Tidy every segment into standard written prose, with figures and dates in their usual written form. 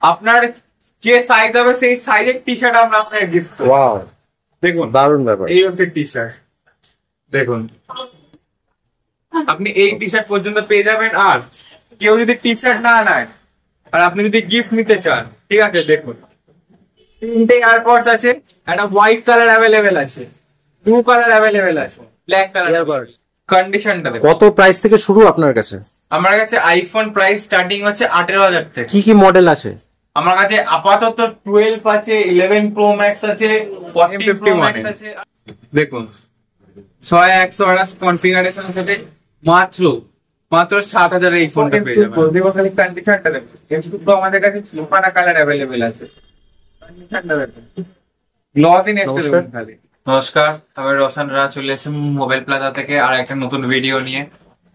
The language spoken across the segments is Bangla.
আপনার যে সাইজ হবে সেই সাইজের টি শার্ট আমরা আপনাকে গিফট করব। ওয়াও, দেখুন দারুণ ব্যাপার। এই হচ্ছে টি শার্ট, দেখুন আপনি এই টি শার্ট পর্যন্ত পেয়ে যাবেন। আর কেউ যদি টি শার্ট না নেয় আর আপনি যদি গিফট নিতে চান, ঠিক আছে, দেখুন 3টে এয়ারপডস আছে, একটা হোয়াইট কালার অ্যাভেলেবেল আছে, ব্লু কালার অ্যাভেলেবেল আছে, ব্ল্যাক কালার এয়ারপডস। কন্ডিশনটা দেখুন। কত প্রাইস থেকে শুরু আপনার কাছে? আমার কাছে আইফোন প্রাইস স্টার্টিং হচ্ছে 18,000 থেকে। কি কি মডেল আছে? আমার কাছে আপাতত 12 আছে, 11 প্রো ম্যাক্স আছে, 40 প্রো ম্যাক্স আছে। দেখুন 6128 কনফিগারেশনের সাথে মাত্র 7,000 এই ফোনটা পেয়ে যাবেন। খালি কন্ডিশনটা দেখুন। একটু আমাদের কাছে লোকানা কালার অ্যাভেলেবেল আছে। কন্ডিশনটা দেখুন, গ্লস ইন এসছে দেখুন খালি। নমস্কার, আমি রোশন রাজ চলে এসেছি মোবাইল প্লাজা থেকে আর একটা নতুন ভিডিও নিয়ে।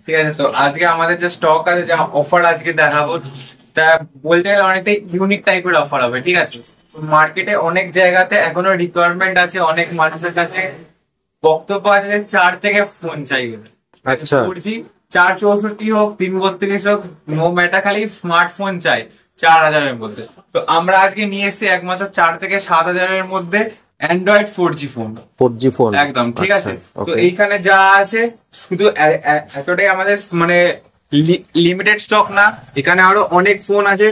ঠিক আছে, তো আজকে আমাদের যে স্টক আছে, যে অফার আজকে দেখাবো, তা বলতে গেলে অনেকটাই ইউনিক টাইপের অফার হবে। ঠিক আছে, মার্কেটে অনেক জায়গাতে এখনো রিকোয়ারমেন্ট আছে, অনেক মানুষের কাছে বক্তব্য আছে যে 4 থেকে ফোন চাইবে। আচ্ছা, 4G 464 হোক 332 হোক, নো ম্যাটার, খালি স্মার্টফোন চাই 4,000 এর মধ্যে। তো আমরা আজকে নিয়ে এসেছি একমাত্র 4 থেকে 7,000 এর মধ্যে Android 4G phone. 4G phone একদম ঠিক আছে। তো okay. এইখানে যা আছে শুধু এতটাই আমাদের মানে লিমিটেড স্টক না, এখানে আরো অনেক ফোন আছে।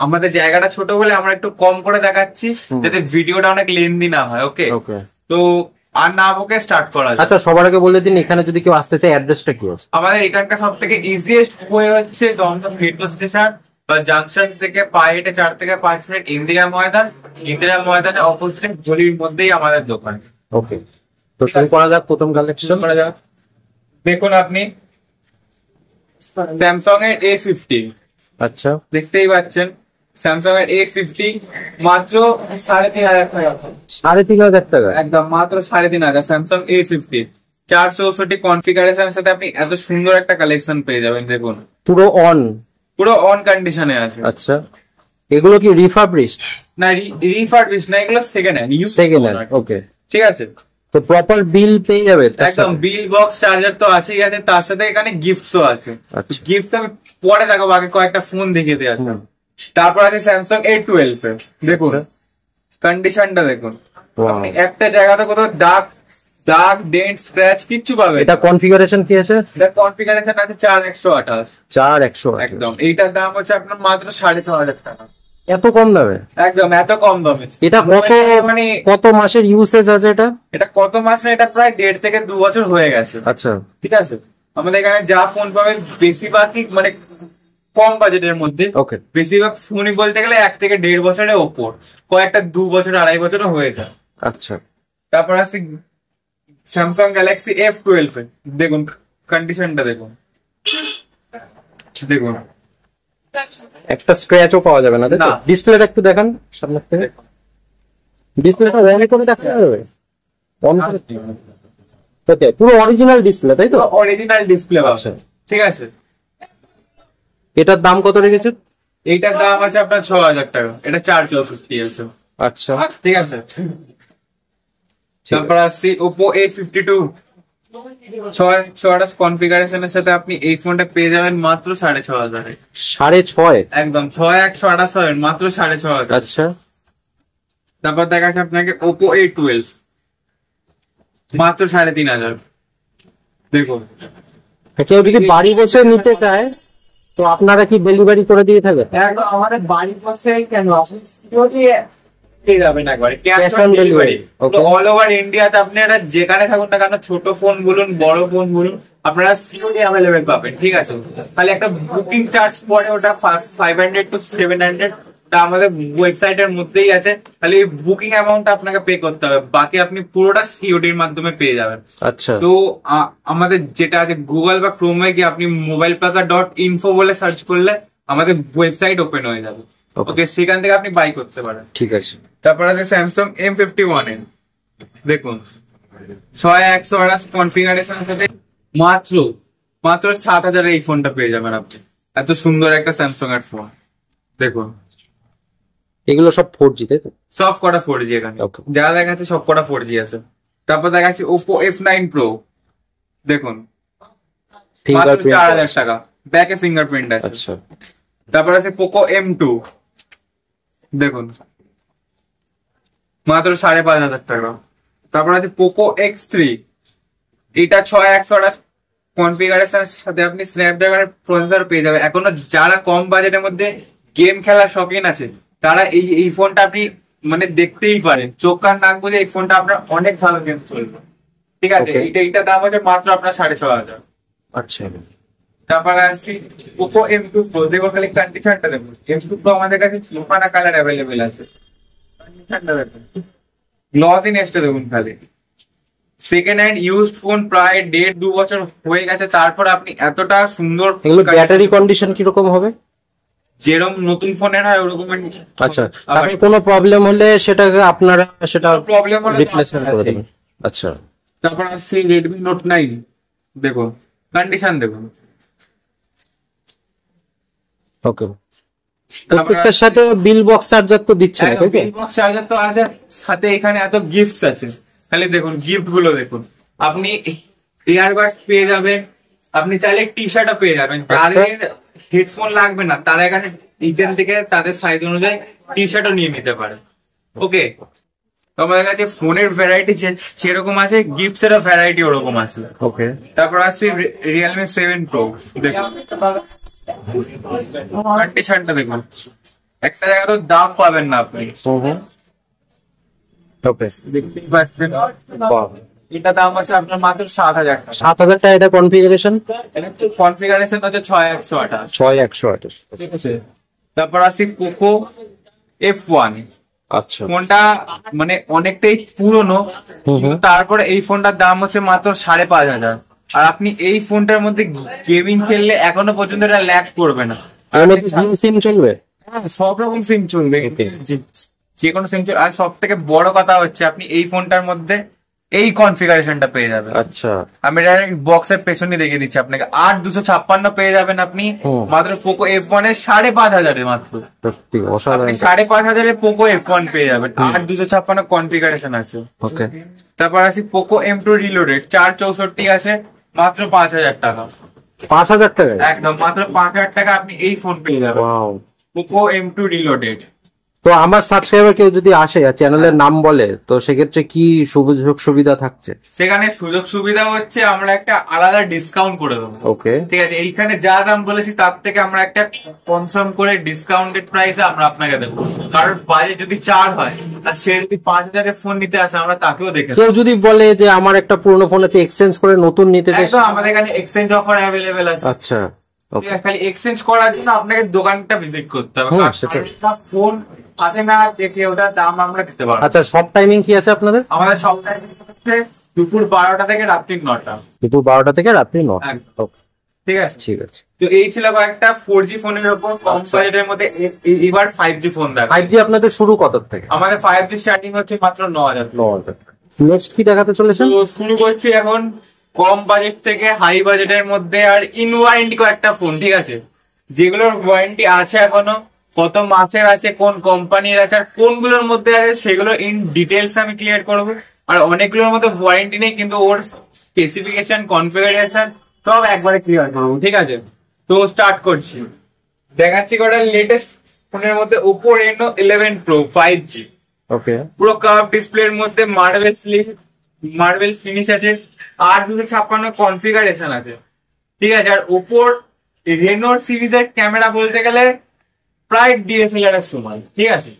আমাদের জায়গাটা ছোট বলে আমরা একটু কম করে দেখাচ্ছি, যাতে ভিডিওটা অনেক লেন্দি না হয়। ওকে, তো আর না ওকে স্টার্ট করা যায়। আচ্ছা, সবার আগে বলে দিন এখানে যদি কেউ আসতে চায় অ্যাড্রেসটা কি আছে? আমাদের এখানকার সব থেকে ইজিয়েস্ট ওয়ে হচ্ছে দমদম মেট্রো স্টেশন বা জাংশন থেকে পায়ে হেঁটে 4 থেকে 5 মিনিট ইন্দিরা ময়দানের অপোজিট গলির মধ্যেই আমাদের দোকান। ওকে, তো শুরু করা যাক। প্রথম কালেকশন করা যাক। দেখুন আপনি স্যামসাং এর A50, আচ্ছা, দেখতেই পাচ্ছেন স্যামসাং এর A50 মাত্র 3,500 টাকা। 3,500 টাকা? একদম মাত্র 3,500। স্যামসাং A50 464 কনফিগারেশনের সাথে আপনি এত সুন্দর একটা কালেকশন পেয়ে যাবেন। দেখুন পুরো অন কন্ডিশনে আছে। আচ্ছা, এগুলো কি রিফারবিশড? না, রিফারবিশ না, এগুলো সেকেন্ড হ্যান্ড। ওকে, ঠিক আছে। তো প্রপার বিল পেয়ে যাবে? একদম বিল, বক্স, চার্জার তো আছেই আছে, তার সাথে এখানে গিফটসও আছে। গিফট আমি পরে দেখাবো, আগে কয়েকটা ফোন দেখিয়ে দেওয়া আছে। তারপর আছে স্যামসাং A12 এর, দেখুন কন্ডিশনটা দেখুন। আপনি একটা জায়গাতে কোথাও দাগ ডেন্ট স্ক্র্যাচ কিচ্ছু পাবে। এটা কনফিগারেশন কি আছে? এটা কনফিগারেশন আছে 4128। 4128 একদম। এইটার দাম হচ্ছে আপনার মাত্র 6,500 টাকা। এত কম দামে? একদম এত কম দামে। এটা কত মাসের ইউসেজ আছে? এটা কত মাস না, এটা প্রায় 1.5 থেকে 2 বছর হয়ে গেছে। আচ্ছা, ঠিক আছে। আমাদের এখানে যা ফোন পাবেন বেশিরভাগই মানে কম বাজেটের মধ্যে। ওকে, বেশিরভাগ ফোনই বলতে গেলে 1 থেকে 1.5 বছরের ওপর, কয়েকটা 2 বছর 2.5 বছরও হয়ে যায়। আচ্ছা, তারপর আছে স্যামসাং গ্যালাক্সি F12 এর, দেখুন কন্ডিশনটা দেখুন। একটা স্ক্র্যাচও পাওয়া যাবে না? ডিসপ্লেটা একটু দেখান সামনে থেকে। ডিসপ্লেটা অন করে দেখা যাবে? অন করে? ওকে, পুরো অরিজিনাল ডিসপ্লে, তাই তো? Original display. আচ্ছা, ঠিক আছে। এটার দাম কত রেখেছেন? এইটার দাম আছে আপনার 6,000 টাকা। এটা 464 আছে। আচ্ছা, ঠিক আছে। তারপর আসছি Oppo A52 628 কনফিগারেশনের সাথে আপনি এই ফোনটা পেয়ে যাবেন মাত্র 6,500। 6,500? একদম 6128 মাত্র 6,500। আচ্ছা, তারপর দেখাচ্ছে আপনাকে Oppo A12 মাত্র 3,500। দেখুন, কেউ যদি বাড়ি বসে নিতে চায় তো আপনারা কি ডেলিভারি করে দিয়ে থাকেন? একদম আমাদের বাড়ি বসে কেন, পেয়ে যাবেন একবারে ক্যাশ অন ডেলিভারি। তো অল ওভার ইন্ডিয়াতে আপনারা যেখানে থাকুন না কেন, ছোট ফোন বলুন বড় ফোন বলুন, আপনারা সিওডি অ্যাভেলেবেল পাবেন। ঠিক আছে, খালি একটা বুকিং চার্জ পড়ে, ওটা 500 to 700, ওটা আমাদের ওয়েবসাইটের মধ্যেই আছে। খালি বুকিং অ্যামাউন্ট আপনাকে পে করতে হবে, বাকি আপনি পুরোটা সিওডির মাধ্যমে পেয়ে যাবেন। আচ্ছা, তো আমাদের যেটা আছে গুগল বা ক্রোমে গিয়ে আপনি mobileplaza.info বলে সার্চ করলে আমাদের ওয়েবসাইট ওপেন হয়ে যাবে। ওকে, সেখান থেকে আপনি বাই করতে পারেন। ঠিক আছে। তারপর আছে স্যামসাং M51 এর, দেখুন 6128 কনফিগারেশনের সাথে মাত্র 7,000 এই ফোনটা পেয়ে যাবেন আপনি। এত সুন্দর একটা স্যামসাং এর ফোন। দেখুন এগুলো সব 4G, তাই তো? সব কটা 4G এখানে যা দেখাচ্ছে সব কটা 4G আছে। তারপর দেখাচ্ছি Oppo F9 Pro, দেখুন মাত্র 4,000 টাকা, ব্যাকে ফিঙ্গারপ্রিন্ট আছে। আচ্ছা, তারপর আছে Poco M2 দেখুন মাত্র 5,500 টাকা। তারপর আছে পোকো X3, এটা 6128 কনফিগারেশনের সাথে আপনি স্ন্যাপড্রাগনের প্রসেসর পেয়ে যাবে। এখনো যারা কম বাজেটের মধ্যে গেম খেলার শৌখিন আছে তারা এই ফোনটা আপনি মানে দেখতেই পারেন, চোখ কান নাক বুঝে এই ফোনটা আপনার অনেক ভালো গেম চলবে। ঠিক আছে, এইটা দাম হচ্ছে মাত্র আপনার 6,500। আচ্ছা, তারপর আসছি পোকো M2 Pro, দেখো খালি কন্ডিশনটা দেখুন। M2 Pro আমাদের কাছে লোপানা কালার অ্যাভেলেবেল আছে। কন্ডিশনটা দেখুন, গ্লসিনেসটা দেখুন খালি। সেকেন্ড হ্যান্ড ইউজড ফোন, প্রায় 1.5-2 বছর হয়ে গেছে, তারপর আপনি এতটা সুন্দর। এগুলো ব্যাটারি কন্ডিশন কিরকম হবে? যেরকম নতুন ফোনের হয় ওরকম। আচ্ছা, তারপরে কোনো প্রবলেম হলে সেটাকে আপনারা সেটা প্রবলেম হলে রিপ্লেসমেন্ট করে দেবেন। আচ্ছা, তারপর আসছে Redmi Note 9, দেখুন কন্ডিশন দেখুন। ওকে, প্রত্যেকটার সাথে বিল বক্স চার্জার তো দিচ্ছে না, তাই তো? বিল বক্স চার্জার তো আছে সাথে, এখানে এত গিফটস আছে, খালি দেখুন গিফট গুলো দেখুন। আপনি ইয়ারবাডস পেয়ে যাবেন, আপনি চাইলে টি শার্টও পেয়ে যাবেন। যাদের হেডফোন লাগবে না তারা এখানে এখান থেকে তাদের সাইজ অনুযায়ী টি শার্টও নিয়ে নিতে পারে। ওকে, তো আমাদের কাছে ফোনের ভ্যারাইটি সেরকম আছে, গিফটস এর ভ্যারাইটি ওরকম আছে। ওকে, তারপর আসছে Realme 7 Pro, দেখুন কন্ডিশনটা দেখুন। একটা জায়গা তো দাম পাবেন না আপনি। ওকে, দেখতেই পাচ্ছেন, এটা দাম আছে আপনার মাত্র 7,000 টাকা। 7,000 টাকা। এটা কনফিগারেশন? কনফিগারেশন হচ্ছে 6128। 6128, ঠিক আছে। তারপর আসি পোকো F1। আচ্ছা, ফোনটা মানে অনেকটাই পুরনো, তারপরে এই ফোনটার দাম হচ্ছে মাত্র 5,500। আর আপনি এই ফোনটার মধ্যে গেমিং খেললে এখনো পর্যন্ত এটা ল্যাগ করবে না। সিম চলবে? সব রকম সিম চলবে, যে কোনো সিম চলবে। আর সব থেকে বড় কথা হচ্ছে আপনি এই ফোনটার মধ্যে এই কনফিগারেশনটা পেয়ে যাবেন। আচ্ছা, আমি ডাইরেক্ট বক্সের পেছনে দেখিয়ে দিচ্ছি আপনাকে। 8,256 পেয়ে যাবেন আপনি মাত্র পোকো F1 এর 5,500 মাত্র। সত্যি অসাধারণ, 5,500 পোকো F1 পেয়ে যাবেন, 8,256 কনফিগারেশন আছে। ওকে, তারপর আসি পোকো M2 রিলোডেড, 464 আছে, মাত্র 5,000 টাকা। 5,000 টাকা? একদম মাত্র 5,000 টাকা আপনি এই ফোন পেয়ে যাবেন, পোকো M2 রিলোডেড। তো আমার সাবস্ক্রাইবার কেউ যদি আসে আর চ্যানেলের নাম বলে, তো সেক্ষেত্রে কি সুযোগ সুবিধা থাকছে? সেখানে সুযোগ সুবিধা হচ্ছে আমরা একটা আলাদা ডিসকাউন্ট করে দেবো। ওকে, ঠিক আছে, এইখানে যা দাম বলেছি তার থেকে আমরা একটা কনসার্ন করে ডিসকাউন্টেড প্রাইসে আমরা আপনাকে দেবো। কারণ বাজেট যদি 4 হয় আর সে যদি 5,000 এর ফোন নিতে আসে, আমরা তাকেও দেখে। কেউ যদি বলে যে আমার একটা পুরনো ফোন আছে, এক্সচেঞ্জ করে নতুন নিতে চাই, আমাদের এখানে এক্সচেঞ্জ অফার অ্যাভেলেবেল আছে। আচ্ছা, খালি এক্সচেঞ্জ করার জন্য আপনাকে দোকানটা ভিজিট করতে হবে। ফোন আছে না দেখে ওটা দাম আমরা দিতে পারবো। আচ্ছা, সব টাইমিং কি আছে আপনাদের? আমাদের সব টাইমিং হচ্ছে দুপুর 12টা থেকে রাত্রি 9টা। দুপুর 12টা থেকে রাত্রি 9টা। ঠিক আছে, ঠিক আছে। তো এই ছিল কয়েকটা 4G ফোনের উপর কম বাজেটের মধ্যে। এবার 5G ফোন দেখ। 5G আপনাদের শুরু কত থেকে? আমাদের 5G স্টার্টিং হচ্ছে মাত্র 9,000। নেক্সট কি দেখাতে চলেছেন? তো শুরু করছি এখন কম বাজেট থেকে হাই বাজেটের মধ্যে, আর ইন ওয়ারেন্টি কয়েকটা ফোন। ঠিক আছে, যেগুলোর ওয়ারেন্টি আছে এখনো, কত মাসের আছে, কোন কোম্পানির আছে, আর কোনগুলোর মধ্যে আছে, সেগুলো ইন ডিটেলস আমি ক্লিয়ার করবো। আর অনেকগুলোর মধ্যে ওয়ারেন্টি নেই, কিন্তু ওর স্পেসিফিকেশন, কনফিগারেশন সব একবারে ক্লিয়ার করবো। ঠিক আছে, তো স্টার্ট করছি। দেখাচ্ছি কটা লেটেস্ট ফোনের মধ্যে ওপো Reno 11 Pro 5G। ওকে, পুরো কার্ভ ডিসপ্লের মধ্যে মার্বেল ফিনিশ আছে, 8,256 কনফিগারেশন আছে। ঠিক আছে, আর ওপোর Reno সিরিজের ক্যামেরা বলতে গেলে প্রায় DSLR এর সমান। ঠিক আছে,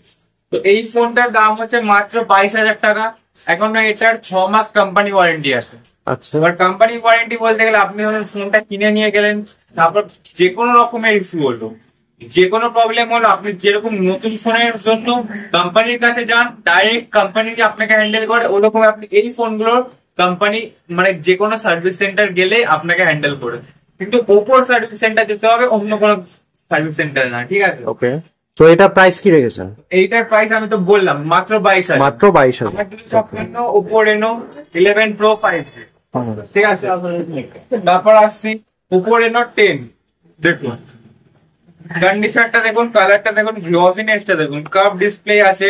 তো এই ফোনটার দাম হচ্ছে মাত্র 22,000 টাকা। এখন এটার 6 মাস কোম্পানি ওয়ারেন্টি আছে। আচ্ছা, এবার কোম্পানি ওয়ারেন্টি বলতে গেলে আপনি ফোনটা কিনে নিয়ে গেলেন, তারপর যে কোনো রকমের ইস্যু হলো, যে কোনো প্রবলেম হলো, আপনি যেরকম নতুন ফোনের জন্য কোম্পানির কাছে যান, ডাইরেক্ট কোম্পানি যে আপনাকে হ্যান্ডেল করে, ওরকম আপনি এই ফোনগুলোর কোম্পানি মানে যে কোনো সার্ভিস সেন্টার গেলে আপনাকে হ্যান্ডেল করে। কিন্তু ওপোর সার্ভিস সেন্টার যেতে হবে, অন্য কোনো সার্ভিস সেন্টার না। ঠিক আছে, ওকে। তো এটা প্রাইস কি রেখেছেন? এইটার প্রাইস আমি তো বললাম মাত্র 22,000। মাত্র 22,000। Oppo Reno 11 Pro 5G। ঠিক আছে, তারপর আসছি ওপো Reno 10। দেখুন কন্ডিশনটা দেখুন, কালারটা দেখুন, গ্লসিনেসটা দেখুন, কার্ভ ডিসপ্লে আছে,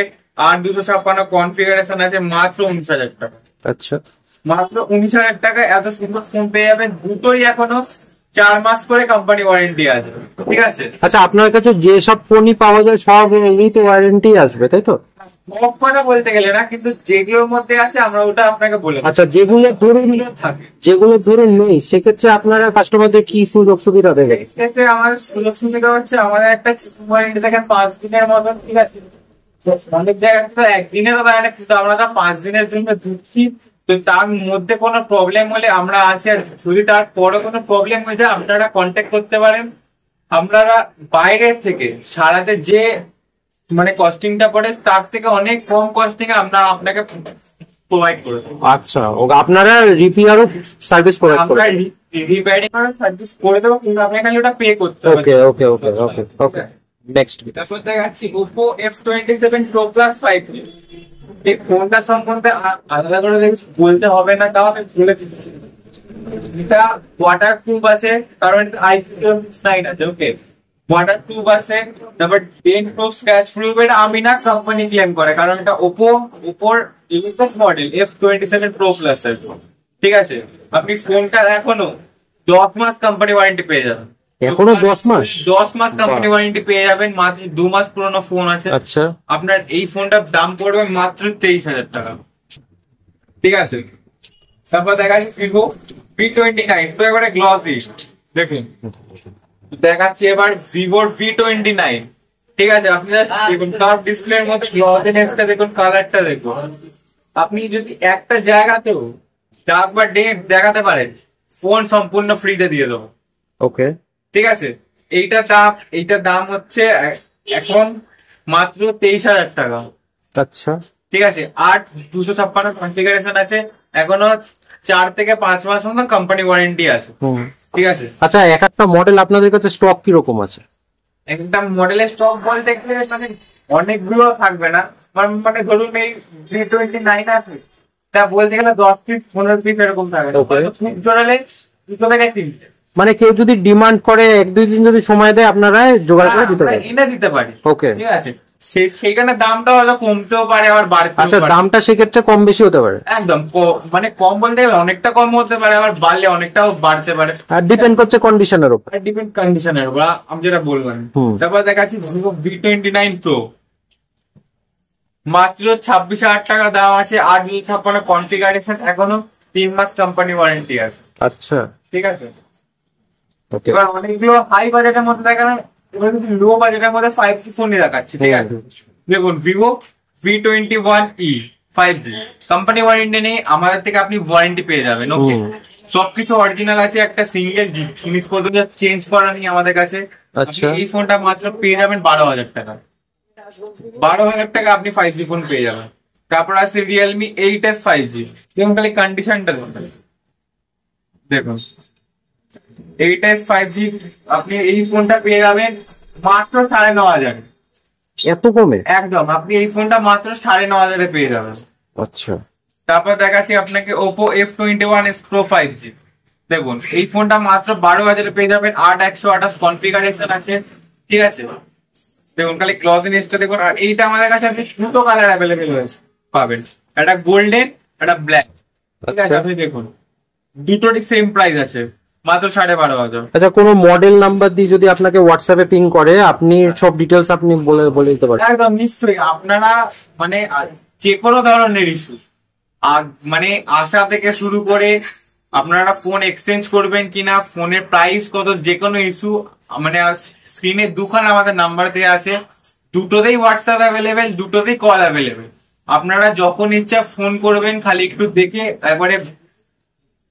8,256 কনফিগারেশন আছে, মাত্র 19,000 টাকা। আচ্ছা, মাত্র 19,000 টাকায় এত সুন্দর ফোন পেয়ে যাবেন। দুটোই এখনো 4 মাস করে কোম্পানি ওয়ারেন্টি আছে, ঠিক আছে। আচ্ছা, আপনার কাছে যে সব ফোনই পাওয়া যায় সব এমনিতে ওয়ারেন্টি আসবে, তাই তো? সব কথা বলতে গেলে না, কিন্তু যেগুলোর মধ্যে আছে আমরা ওটা আপনাকে বলে দেব। আচ্ছা, যেগুলো ধরুন নেই, সেক্ষেত্রে আপনারা কাস্টমারদের কি সুযোগ সুবিধা দেবেন? এক্ষেত্রে আমাদের সুযোগ সুবিধা হচ্ছে আমাদের একটা ওয়ারেন্টি থাকে 5 দিনের মতন, ঠিক আছে। অনেক জায়গায় তো একদিনেরও দেয় না, কিন্তু আমরা 5 দিনের জন্য দিচ্ছি। তো তার মধ্যে কোনো প্রবলেম হলে আমরা আছি, আর যদি তারপরে কোনো প্রবলেম হয়ে যায় আপনারা কন্ট্যাক্ট করতে পারেন। আপনারা বাইরের থেকে সারাতে যে মানে কস্টিংটা পড়ে তার থেকে অনেক কম কস্টিং আমরা আপনাকে প্রোভাইড করে দেবো। আচ্ছা, আপনারা রিপেয়ারও সার্ভিস প্রোভাইড করেন? আমরা রিপেয়ারিং সার্ভিস করে দেবো, কিন্তু আপনাকে খালি ওটা পে করতে হবে। ওকে ওকে ওকে ওকে ওকে নেক্সট। তারপর দেখাচ্ছি Oppo F27 Pro Plus 5G। এই ফোনটা সম্বন্ধে আলাদা করে বলতে হবে না, তাও আমি বলে দিচ্ছি। এটা ওয়াটার প্রুফ আছে, কারণ IP69 আছে, ওকে। ওয়াটার প্রুফ আছে, তারপর ডেন্ট প্রুফ, স্ক্র্যাচ প্রুফ। এটা আমিনাক্স কোম্পানি ক্লেম করে, কারণ এটা Oppo latest model F27 Pro Plus এর, ঠিক আছে। আপনি ফোনটার এখনো 10 মাস কোম্পানি ওয়ারেন্টি পেয়ে যাবেন। এখনো 10 মাস? 10 মাস কোম্পানি ওয়ারেন্টি পেয়ে যাবেন। মাত্র 2 মাস পুরনো ফোন আছে। আচ্ছা, আপনার এই ফোনটার দাম পড়বে মাত্র 23,000 টাকা, ঠিক আছে। তারপর দেখা যাচ্ছে ভিভো V29, তো এবারে গ্লসি দেখুন। দেখাচ্ছি এবার ভিভোর V29, ঠিক আছে। আপনি দেখুন কার্ভ ডিসপ্লের মধ্যে গ্লসিনেসটা দেখুন, কালারটা দেখুন। আপনি যদি একটা জায়গাতেও দাগ বা ডেন্ট দেখাতে পারেন, ফোন সম্পূর্ণ ফ্রিতে দিয়ে দেবো, ওকে, ঠিক আছে। এইটার দাম হচ্ছে এখন মাত্র 23,000 টাকা। আচ্ছা, ঠিক আছে। 8/256 কনফিগারেশন আছে, এখনো 4 থেকে 5 মাস মতো কোম্পানি ওয়ারেন্টি আছে, ঠিক আছে। আচ্ছা, এক একটা মডেল আপনাদের কাছে স্টক কিরকম আছে? একটা মডেলের স্টক বলতে গেলে মানে অনেকগুলো থাকবে না, মানে ধরুন এই V29 আছে, তা বলতে গেলে 10 পিস 15 পিস এরকম থাকবে। জোড়ালে 2 থেকে 3। মানে কেউ যদি ডিমান্ড করে 1-2 দিন যদি সময় দেয়, আপনারা জোগাড় করে দিতে পারেন? এনে দিতে পারি, ওকে, ঠিক আছে। সেইখানে দামটা হয়তো কমতেও পারে, আবার বাড়তেও পারে। আচ্ছা, দামটা সেক্ষেত্রে কম বেশি হতে পারে? একদম, মানে কম বলতে গেলে অনেকটা কম হতে পারে, আবার বাড়লে অনেকটাও বাড়তে পারে। আর ডিপেন্ড করছে কন্ডিশনের উপর। ডিপেন্ড কন্ডিশনের উপর, আমি যেটা বলবেন। তারপর দেখাচ্ছি ভিভো V29 Pro, মাত্র 26,000 টাকা দাম আছে। 8/256 কনফিগারেশন, এখনো 3 মাস কোম্পানি ওয়ারেন্টি আছে। আচ্ছা, ঠিক আছে। এবার অনেকগুলো হাই বাজেটের মধ্যে দেখা না, এবার কিছু লো বাজেটের মধ্যে 5G ফোনই দেখাচ্ছি, ঠিক আছে। দেখুন Vivo V21e 5G, company warranty নেই, আমাদের থেকে আপনি ওয়ারেন্টি পেয়ে যাবেন, ওকে। সবকিছু অরিজিনাল আছে, একটা সিঙ্গেল জিনিসপত্র চেঞ্জ করা নেই আমাদের কাছে। আচ্ছা, এই ফোনটা মাত্র পেয়ে যাবেন 12,000 টাকা। 12,000 টাকা আপনি 5G ফোন পেয়ে যাবেন। তারপর আছে Realme 8s 5G, দেখুন খালি কন্ডিশনটা দেখুন। 8s 5G আপনি এই ফোনটা পেয়ে যাবেন মাত্র 9,500। এত কমে? একদম, আপনি এই ফোনটা মাত্র 9,500 পেয়ে যাবেন। আচ্ছা, তারপর দেখাচ্ছি আপনাকে Oppo F21s Pro 5G, দেখুন এই ফোনটা মাত্র 12,000 পেয়ে যাবেন। 8/128 কনফিগারেশন আছে, ঠিক আছে। দেখুন খালি গ্লসিনেসটা দেখুন। আর এইটা আমাদের কাছে আপনি দুটো কালার অ্যাভেলেবেল হয়েছে পাবেন, একটা গোল্ডেন, একটা ব্ল্যাক, ঠিক আছে। আপনি দেখুন দুটোরই সেম প্রাইস আছে, মাত্র 12,500। আচ্ছা, কোনো মডেল নাম্বার দিয়ে যদি আপনাকে হোয়াটসঅ্যাপে পিং করে, আপনি সব ডিটেলস আপনি বলে দিতে পারেন? একদম নিশ্চয়ই। আপনারা মানে যে কোনো ধরনের ইস্যু, মানে আশা থেকে শুরু করে আপনারা ফোন এক্সচেঞ্জ করবেন কিনা, ফোনের প্রাইস কত, যে কোনো ইস্যু, মানে স্ক্রিনে দুখানা আমাদের নাম্বার দেওয়া আছে, দুটোতেই হোয়াটসঅ্যাপ অ্যাভেলেবেল, দুটোতেই কল অ্যাভেলেবেল। আপনারা যখন ইচ্ছা ফোন করবেন, খালি একটু দেখে একবারে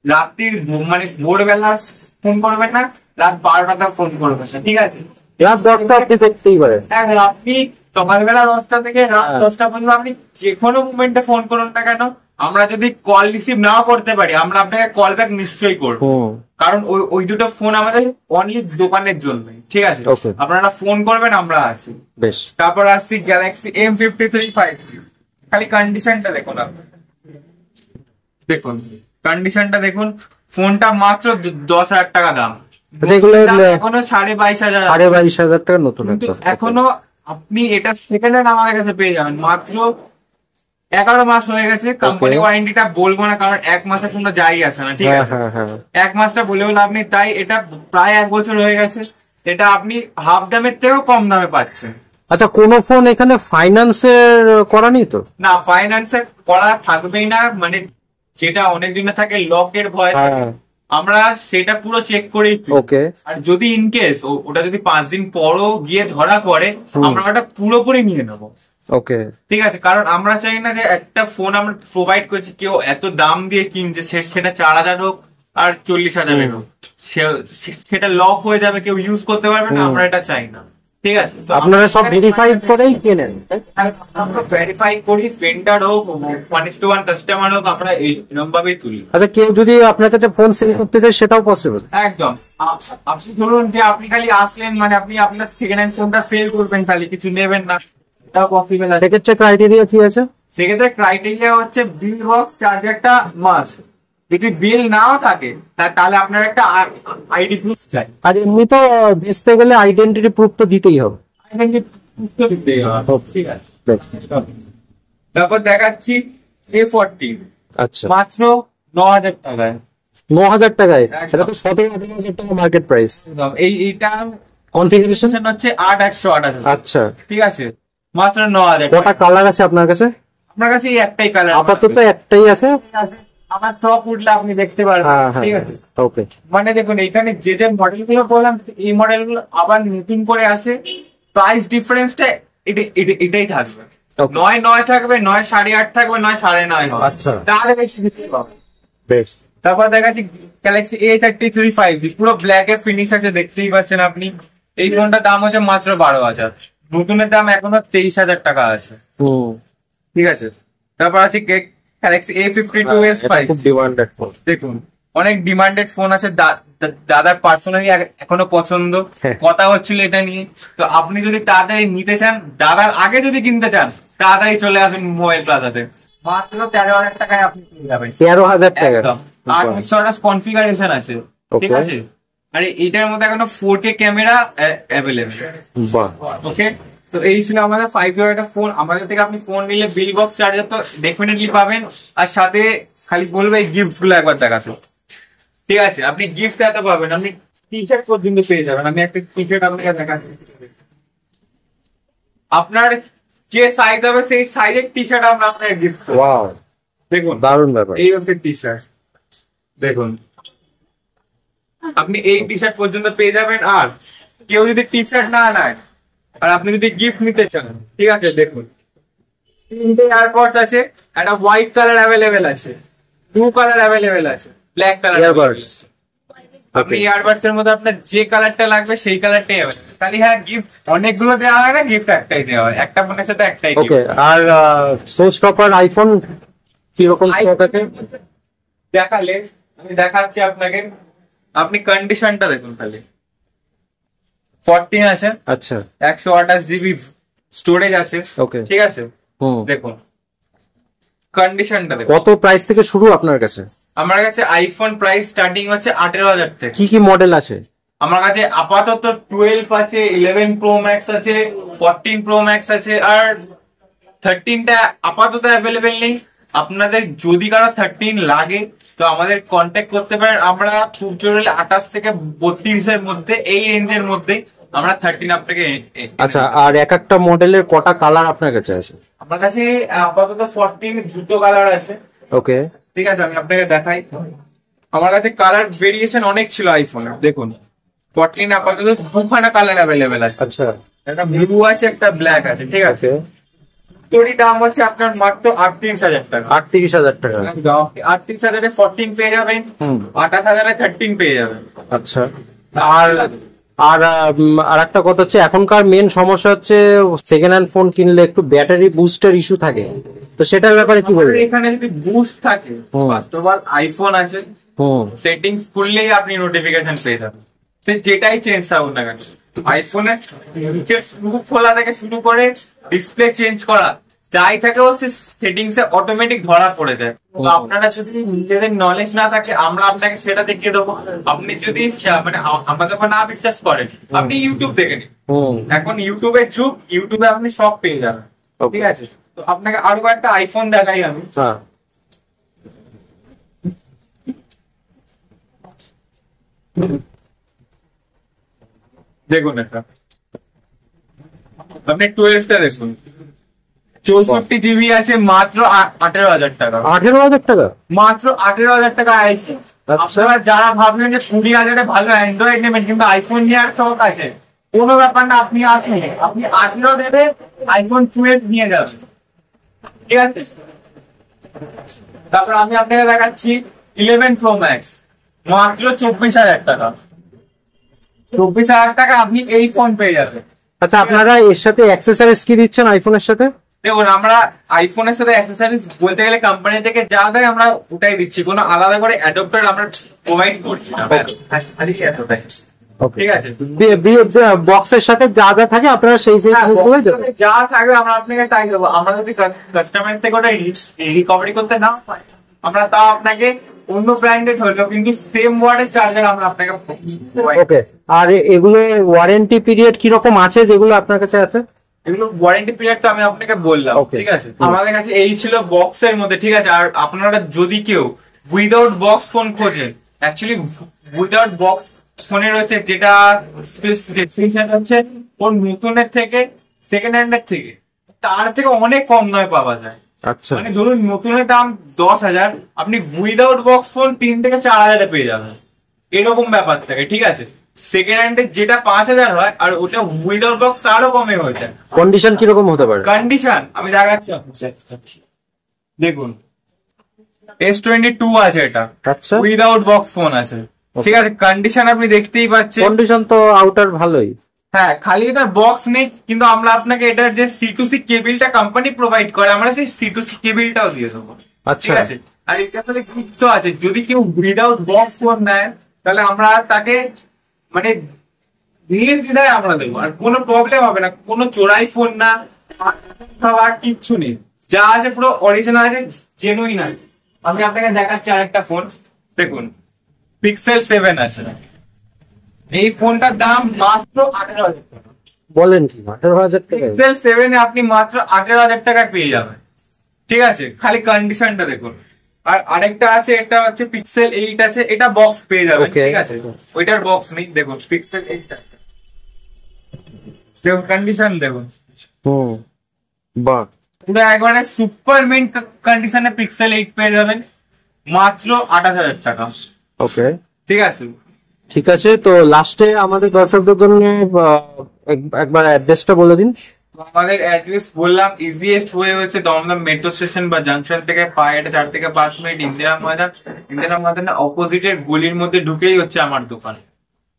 রাত্রির মানে ভোরবেলা ফোন করবেন না, রাত 12টাতে ফোন করবেন না, ঠিক আছে। রাত 10টা আপনি দেখতেই পারেন। আপনি সকালবেলা 10টা থেকে রাত 10টা পর্যন্ত আপনি যে কোনো মুভমেন্টে ফোন করুন না কেন, আমরা যদি কল রিসিভ নাও করতে পারি, আমরা আপনাকে কল ব্যাক নিশ্চয়ই করবো, কারণ ওই দুটো ফোন আমাদের অনলি দোকানের জন্য, ঠিক আছে। আপনারা ফোন করবেন, আমরা আছি, বেশ। তারপর আসছি গ্যালাক্সি M53 5G, খালি কন্ডিশনটা দেখুন আপনি, দেখুন কন্ডিশনটা দেখুন। ফোনটা মাত্র 10,000 টাকা দাম, এখনো 22,500 টাকা নতুন। এখনো আপনি এটা সেকেন্ড হ্যান্ড আমাদের কাছে পেয়ে যাবেন মাত্র 11 মাস হয়ে গেছে। কোম্পানি ওয়ারেন্টিটা বলবো না, কারণ 1 মাসে কোনো যাই আসে না, ঠিক আছে? 1 মাসটা বলেও লাভ নেই, তাই এটা প্রায় 1 বছর হয়ে গেছে। এটা আপনি হাফ দামের থেকেও কম দামে পাচ্ছেন। আচ্ছা, কোন ফোন এখানে ফাইন্যান্সের করা নেই তো? না, ফাইন্যান্সের করা থাকবেই না, মানে যেটা অনেক দিনে থাকে লকের ভয় থাকে, আমরা সেটা পুরো চেক করেই। ওকে। আর যদি ইনকেস ওটা যদি 5 দিন পরও গিয়ে ধরা পড়ে, আমরা ওটা পুরোপুরি নিয়ে নেবো। ওকে, ঠিক আছে, কারণ আমরা চাই না যে একটা ফোন আমরা প্রোভাইড করছি, কেউ এত দাম দিয়ে কিনছে, সেটা 4000 হোক আর 40,000 হোক, সেটা লক হয়ে যাবে, কেউ ইউজ করতে পারবে না, আমরা এটা চাই না। ঠিক আছে, আপনারা সব ভেরিফাই করেই কেনেন? আমরা ভেরিফাই করি, ভেন্ডার হোক 1:1 কাস্টমার হোক, আমরা এরকম ভাবেই তুলি। আচ্ছা, কেউ যদি আপনার কাছে ফোন সেল করতে চায় সেটাও পসিবল? একদম। আপনি ধরুন যে আপনি খালি আসলেন, মানে আপনি আপনার সেকেন্ড হ্যান্ড ফোনটা সেল করবেন, খালি কিছু নেবেন না, এটাও পসিবল আছে। সেক্ষেত্রে ক্রাইটেরিয়া কি আছে? সেক্ষেত্রে ক্রাইটেরিয়া হচ্ছে বিল বক্স চার্জারটা মাস্ট। যদি বিল নাও থাকে তাহলে আপনার একটা আইডি প্রুফ চাই। আর এমনি তো বেচতে গেলে আইডেন্টিটি প্রুফ তো দিতেই হবে। ঠিক আছে, তারপর দেখাচ্ছি A40। আচ্ছা, মাত্র 9,000 টাকায়। 9,000 টাকায়? সেটা তো 17,000 টাকা মার্কেট প্রাইস। এইটা কনফিগারেশন হচ্ছে 8/128। আচ্ছা, ঠিক আছে, মাত্র 9,000। কটা কালার আছে আপনার কাছে? আপনার কাছে একটাই কালার আপাতত একটাই আছে। আমার স্টক উঠলে আপনি দেখতে পারবেন। ঠিক আছে, ওকে। মানে দেখুন এখানে যে মডেল গুলো বললাম, এই মডেল গুলো আবার নতুন করে আসে, প্রাইস ডিফারেন্সটা এটাই থাকবে। 9,900 থাকবে, 9,850 থাকবে, 9,950। আচ্ছা, তাহলে বেশি পাবে। বেশ। তারপর দেখাচ্ছি গ্যালাক্সি A33 5G, পুরো ব্ল্যাক এর ফিনিশ আছে, দেখতেই পাচ্ছেন আপনি। এই ফোনটার দাম হচ্ছে মাত্র 12,000। নতুনের দাম এখনো 23,000 টাকা আছে। ঠিক আছে, তারপর আছে গ্যালাক্সি A52s 5। খুব ডিমান্ডেড ফোন। দেখুন অনেক ডিমান্ডেড ফোন আছে, দাদার পার্সোনালি এখনো পছন্দ। কথা হচ্ছিল এটা নিয়ে, তো আপনি যদি তাড়াতাড়ি নিতে চান, দাদার আগে যদি কিনতে চান, তাড়াতাড়ি চলে আসুন মোবাইল প্লাজাতে। মাত্র 13,000 টাকায় আপনি পেয়ে যাবেন। 13,000 টাকা? একদম। 8 কনফিগারেশন আছে, ঠিক আছে। আর এইটার মধ্যে এখনো 4K ক্যামেরা অ্যাভেলেবেল। বাহ, ওকে। তো এই ছিল আমাদের 5 একটা ফোন। আমাদের থেকে আপনি ফোন নিলে বিল বক্স চার্জার তো ডেফিনেটলি পাবেন, আর সাথে খালি বলবে এই গিফট গুলো একবার দেখাচ্ছো। ঠিক আছে, আপনি গিফট এত পাবেন, আপনি টি শার্ট পর্যন্ত পেয়ে যাবেন। আমি একটা টি শার্ট আপনাকে দেখাচ্ছি, আপনার যে সাইজ হবে সেই সাইজের টি শার্ট আমরা আপনাকে গিফট করব। ওয়াও, দেখুন দারুণ ব্যাপার। এই হচ্ছে টি শার্ট, দেখুন আপনি এই টি শার্ট পর্যন্ত পেয়ে যাবেন। আর কেউ যদি টি শার্ট না নেয় আর আপনি যদি গিফট নিতে চান, ঠিক আছে, দেখুন 3টে এয়ারপডস আছে, একটা হোয়াইট কালার অ্যাভেলেবেল আছে, ব্লু কালার অ্যাভেলেবেল আছে, ব্ল্যাক কালার ইয়ারবাডস। আপনি ইয়ারবাডস এর মধ্যে আপনার যে কালারটা লাগবে সেই কালারটাই অ্যাভেলেবেল। তাহলে হ্যাঁ, গিফট অনেকগুলো দেওয়া হয় না, গিফট একটাই দেওয়া হয়, একটা ফোনের সাথে একটাই। ওকে। আর শো স্টপার আইফোন কিরকম স্টক আছে দেখালে আমি দেখাচ্ছি আপনাকে। আপনি কন্ডিশনটা দেখুন খালি। 14 আছে। আচ্ছা, 128 GB স্টোরেজ আছে। ওকে, ঠিক আছে, দেখুন কন্ডিশনটা দেখুন। কত প্রাইস থেকে শুরু আপনার কাছে? আমার কাছে আইফোন প্রাইস স্টার্টিং হচ্ছে 18,000 থেকে। কি কি মডেল আছে? আমার কাছে আপাতত 12 আছে, 11 Pro Max আছে, 14 Pro Max আছে, আর 13টা আপাতত অ্যাভেলেবেল নেই। আপনাদের যদি কারো 13 লাগে তো আমাদের কন্ট্যাক্ট করতে পারেন। আমরা খুব জোর হলে 28 থেকে 32 এর মধ্যে, এই রেঞ্জের মধ্যে আমরা 13 আপনাকে। আচ্ছা, আর এক একটা মডেলের কটা কালার আপনার কাছে আছে? আমার কাছে আপাতত 14 দুটো কালার আছে। ওকে, ঠিক আছে, আমি আপনাকে দেখাই। আমার কাছে কালার ভেরিয়েশন অনেক ছিল আইফোনে। দেখুন 14 আপাতত 2খানা কালার অ্যাভেলেবেল আছে। আচ্ছা, একটা ব্লু আছে, একটা ব্ল্যাক আছে। ঠিক আছে, তোরই দাম হচ্ছে আপনার মাত্র 38,000 টাকা। 38,000 টাকা? 38,000-এ 14 পেয়ে যাবেন, 28,000-এ 13 পেয়ে যাবেন। আচ্ছা। আর আর একটা কথা হচ্ছে, এখনকার মেন সমস্যা হচ্ছে সেকেন্ড হ্যান্ড ফোন কিনলে একটু ব্যাটারি বুস্টের ইস্যু থাকে, তো সেটার ব্যাপারে কি বলবেন? এখানে যদি বুস্ট থাকে, ফার্স্ট অফ অল আইফোন আছে, সেটিংস খুললেই আপনি নোটিফিকেশন পেয়ে যাবেন। সে যেটাই চেঞ্জ থাকুক না কেন, আইফোনের নিচের স্ক্রু খোলা থেকে শুরু করে ডিসপ্লে চেঞ্জ করা যাই থাকে, ও সে সেটিংস এ অটোমেটিক ধরা পড়ে যায়। তো আপনারা যদি নিজেদের নলেজ না থাকে, আমরা আপনাকে সেটা দেখিয়ে দেবো। আপনি যদি মানে আমাদের উপর না বিশ্বাস করেন, আপনি ইউটিউব দেখে নিন। এখন ইউটিউবের যুগ, ইউটিউবে আপনি সব পেয়ে যাবেন। ঠিক আছে, তো আপনাকে আরো একটা আইফোন দেখাই আমি। হ্যাঁ দেখুন এটা, আপনি 12টা দেখুন, 64 জিবি আছে মাত্র 18,000 টাকা। 18,000 টাকা? মাত্র 18,000 টাকা আইফোন। আপনারা যারা ভাবলেন যে 20,000-এ ভালো অ্যান্ড্রয়েড নেবেন কিন্তু আইফোন নেওয়ার শখ আছে, কোনো ব্যাপার না, আপনি আসুন, আপনি আসলেও দেবে আইফোন 12 নিয়ে যাবেন, ঠিক আছে। তারপর আমি আপনাকে দেখাচ্ছি 11 প্রো ম্যাক্স, মাত্র 24,000 টাকা। 24,000 টাকা আপনি এই ফোন পেয়ে যাবেন। আচ্ছা, আপনারা এর সাথে অ্যাক্সেসরিজ কি দিচ্ছেন আইফোনের সাথে? দেখুন, আমরা আইফোনের সাথে অ্যাক্সেসরিজ বলতে গেলে কোম্পানি থেকে যা দেয় আমরা ওটাই দিচ্ছি, কোনো আলাদা করে অ্যাডাপ্টার আমরা প্রোভাইড করছি না, খালি এতটাই, ঠিক আছে। বক্সের সাথে যা যা থাকে আপনারা সেই যা থাকবে আমরা আপনাকে তাই দেবো। আমরা যদি কাস্টমার থেকে ওটা রিকভারি করতে না পাই, আমরা তাও আপনাকে অন্য ব্র্যান্ডে ধরলো কিন্তু সেম ওয়ার্ডের চার্জার আমরা আপনাকে। ওকে, আর এগুলো ওয়ারেন্টি পিরিয়ড কিরকম আছে যেগুলো আপনার কাছে আছে? এগুলো ওয়ারেন্টি পিরিয়ড তো আমি আপনাকে বললাম, ঠিক আছে। আমাদের কাছে এই ছিল বক্সের মধ্যে, ঠিক আছে। আর আপনারা যদি কেউ উইদাউট বক্স ফোন খোঁজেন, অ্যাকচুয়ালি উইদাউট বক্স ফোনের হচ্ছে যেটা স্পেসিফিকেশন হচ্ছে ওর নতুনের থেকে সেকেন্ড হ্যান্ডের থেকে তার থেকে অনেক কম নয় পাওয়া যায়। আচ্ছা, মানে ধরুন নতুনের দাম 10,000, আপনি উইদাউট বক্স ফোন 3 থেকে 4,000-এ পেয়ে যাবেন, এরকম ব্যাপার থাকে, ঠিক আছে। সেকেন্ড হ্যান্ডের যেটা 5,000 হয় আর ওটা উইদাউট বক্স আরো কমে হয়ে যায়। কন্ডিশন কিরকম হতে পারে? কন্ডিশন আমি দেখাচ্ছি, দেখুন S22 আছে, এটা আচ্ছা, উইদাউট বক্স ফোন আছে, ঠিক আছে। কন্ডিশন আপনি দেখতেই পাচ্ছেন, কন্ডিশন তো আউটার ভালোই। হ্যাঁ, খালি এটা বক্স নেই, কিন্তু আমরা আপনাকে এটার যে C2C কেবিলটা কোম্পানি প্রোভাইড করে আমরা সেই C2C কেবিলটাও দিয়ে দেবো, ঠিক আছে। আর এটার সাথে কিটসও আছে, যদি কেউ উইদাউট বক্স ফোন নেয় তাহলে আমরা তাকে মানে নির্দ্বিধায় আমরা দেবো, আর কোনো প্রবলেম হবে না, কোনো চোরাই ফোন না, খাওয়ার কিচ্ছু নেই, যা আছে পুরো অরিজিনাল আছে, জেনুইন আছে। আমি আপনাকে দেখাচ্ছি আরেকটা ফোন, দেখুন পিক্সেল 7 আছে, এই ফোনটার দাম মাত্র 18,000 টাকা। বলেন কি 18,000 টাকা? পিক্সেল 7 আপনি মাত্র 18,000 টাকায় পেয়ে যাবেন, ঠিক আছে। খালি কন্ডিশনটা দেখুন। আর আরেকটা আছে, এটা হচ্ছে পিক্সেল 8 আছে, এটা বক্স পেয়ে যাবেন, ঠিক আছে। ওইটার বক্স নেই, দেখুন পিক্সেল 8 দেখুন, কন্ডিশন দেখুন, বাহ, পুরো একবারে সুপার মেইন কন্ডিশনে পিক্সেল 8 পেয়ে যাবেন মাত্র 28,000 টাকা। ওকে, ঠিক আছে, ঠিক আছে। তো লাস্টে আমাদের দর্শকদের জন্য একবার অ্যাড্রেসটা বলে দিন। আমাদের অ্যাড্রেস বললাম, ইজিয়েস্ট ওয়ে হচ্ছে দমদম মেট্রো স্টেশন বা জাংশন থেকে পায়ে 4 থেকে 5 মিনিট ইন্দিরা ময়দানের অপোজিটের গলির মধ্যে ঢুকেই হচ্ছে আমার দোকান,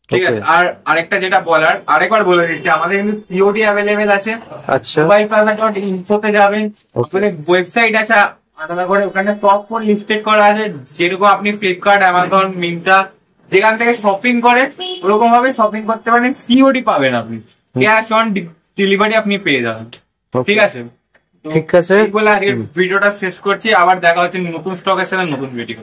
ঠিক আছে। আর আরেকটা যেটা বলার, আরেকবার বলে দিচ্ছি, আমাদের কিন্তু সিওডি অ্যাভেলেবেল আছে। আচ্ছা, মোবাইল.info-তে যাবেন, ওখানে ওয়েবসাইট আছে আলাদা করে, ওখানে টপ 4 লিস্টেড করা আছে, যেরকম আপনি ফ্লিপকার্ট, অ্যামাজন, মিন্ত্রা যেখান থেকে শপিং করেন ওরকম ভাবে শপিং করতে পারেন, সিওডি পাবেন আপনি, ক্যাশ অন ডেলিভারি আপনি পেয়ে যাবেন, ঠিক আছে। ঠিক আছে, বলে আজকে ভিডিওটা শেষ করছি, আবার দেখা হচ্ছে নতুন স্টকের সাথে নতুন ভিডিও।